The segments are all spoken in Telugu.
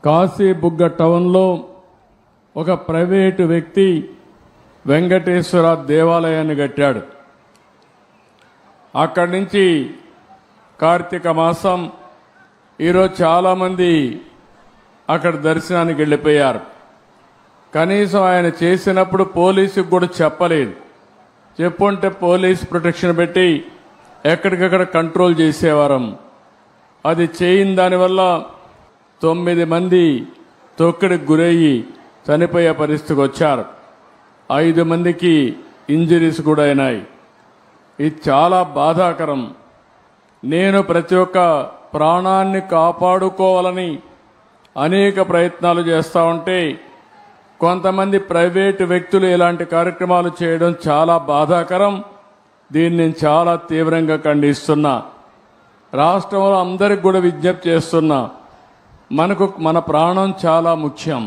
కాశీబుగ్గ టౌన్లో ఒక ప్రైవేటు వ్యక్తి వెంకటేశ్వర దేవాలయాన్ని కట్టాడు. అక్కడి నుంచి కార్తీక మాసం ఈరోజు చాలామంది అక్కడ దర్శనానికి వెళ్ళిపోయారు. కనీసం ఆయన చేసినప్పుడు పోలీసుకు కూడా చెప్పలేదు. చెప్పుంటే పోలీస్ ప్రొటెక్షన్ పెట్టి ఎక్కడికక్కడ కంట్రోల్ చేసేవారం. అది చేయని దానివల్ల 9 మంది తొక్కిడికి గురయ్యి చనిపోయే పరిస్థితికి వచ్చారు. 5 మందికి ఇంజరీస్ కూడా అయినాయి. ఇది చాలా బాధాకరం. నేను ప్రతి ఒక్క ప్రాణాన్ని కాపాడుకోవాలని అనేక ప్రయత్నాలు చేస్తూ ఉంటే కొంతమంది ప్రైవేటు వ్యక్తులు ఇలాంటి కార్యక్రమాలు చేయడం చాలా బాధాకరం. దీన్ని నేను చాలా తీవ్రంగా ఖండిస్తున్నా. రాష్ట్రంలో అందరికి కూడా విజ్ఞప్తి చేస్తున్నా, మన ప్రాణం చాలా ముఖ్యం.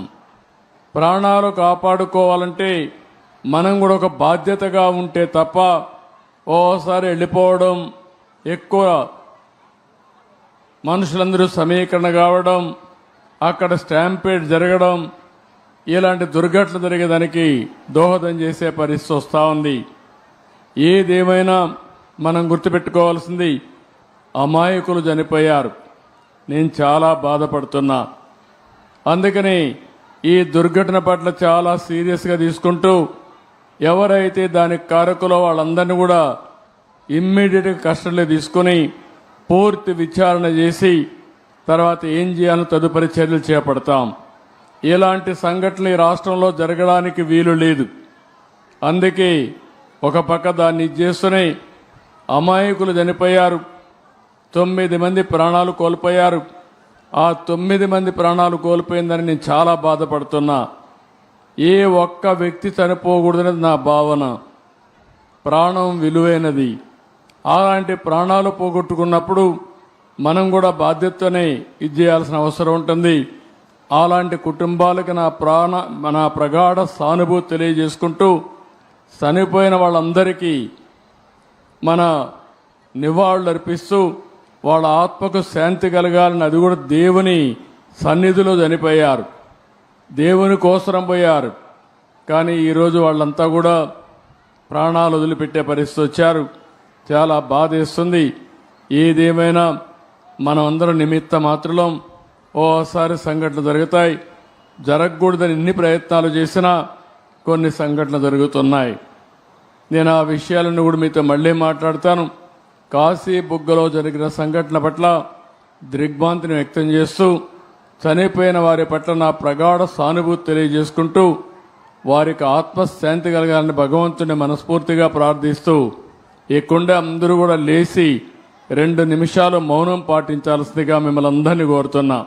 ప్రాణాలు కాపాడుకోవాలంటే మనం కూడా ఒక బాధ్యతగా ఉంటే తప్ప ఓసారి వెళ్ళిపోవడం, ఎక్కువ మనుషులందరూ సమీకరణ కావడం, అక్కడ స్టాంపేడ్ జరగడం, ఇలాంటి దుర్ఘటనలు జరిగేదానికి దోహదం చేసే పరిస్థితి వస్తూ ఉంది. ఏదేమైనా మనం గుర్తుపెట్టుకోవాల్సింది, అమాయకులు చనిపోయారు. నేను చాలా బాధపడుతున్నా. అందుకని ఈ దుర్ఘటన పట్ల చాలా సీరియస్గా తీసుకుంటూ ఎవరైతే దానికి కారకులో వాళ్ళందరినీ కూడా ఇమ్మీడియట్గా కస్టడీలో తీసుకుని పూర్తి విచారణ చేసి తర్వాత ఏం చేయాలో తదుపరి చర్యలు చేపడతాం. ఇలాంటి సంఘటనలు ఈ రాష్ట్రంలో జరగడానికి వీలు లేదు. అందుకే ఒక పక్క దాన్ని చేస్తూనే అమాయకులు చనిపోయారు. 9 మంది ప్రాణాలు కోల్పోయారు. ఆ 9 మంది ప్రాణాలు కోల్పోయిందని నేను చాలా బాధపడుతున్నా. ఏ ఒక్క వ్యక్తి చనిపోకూడదనేది నా భావన. ప్రాణం విలువైనది. అలాంటి ప్రాణాలు పోగొట్టుకున్నప్పుడు మనం కూడా బాధ్యతనే ఇది చేయాల్సిన అవసరం ఉంటుంది. అలాంటి కుటుంబాలకు నా ప్రగాఢ సానుభూతి తెలియజేసుకుంటూ చనిపోయిన వాళ్ళందరికీ మన నివాళులు అర్పిస్తూ వాళ్ళ ఆత్మకు శాంతి కలగాలని, అది కూడా దేవుని సన్నిధిలో చనిపోయారు, దేవుని కోసరం పోయారు. కానీ ఈరోజు వాళ్ళంతా కూడా ప్రాణాలు వదిలిపెట్టే పరిస్థితి వచ్చారు. చాలా బాధేస్తుంది. ఏదేమైనా మనం అందరం నిమిత్త మాత్రం. ఓసారి సంఘటనలు జరుగుతాయి. జరగకూడదని ఎన్ని ప్రయత్నాలు చేసినా కొన్ని సంఘటనలు జరుగుతున్నాయి. నేను ఆ విషయాలను కూడా మీతో మళ్ళీ మాట్లాడతాను. కాశీబుగ్గలో జరిగిన సంఘటన పట్ల దిగ్భ్రాంతిని వ్యక్తం చేస్తూ చనిపోయిన వారి పట్ల నా ప్రగాఢ సానుభూతి తెలియజేసుకుంటూ వారికి ఆత్మశాంతి కలగాలని భగవంతుని మనస్ఫూర్తిగా ప్రార్థిస్తూ ఈ కుండ అందరూ కూడా లేచి 2 నిమిషాలు మౌనం పాటించాల్సిందిగా మిమ్మల్ని అందరినీ కోరుతున్నా.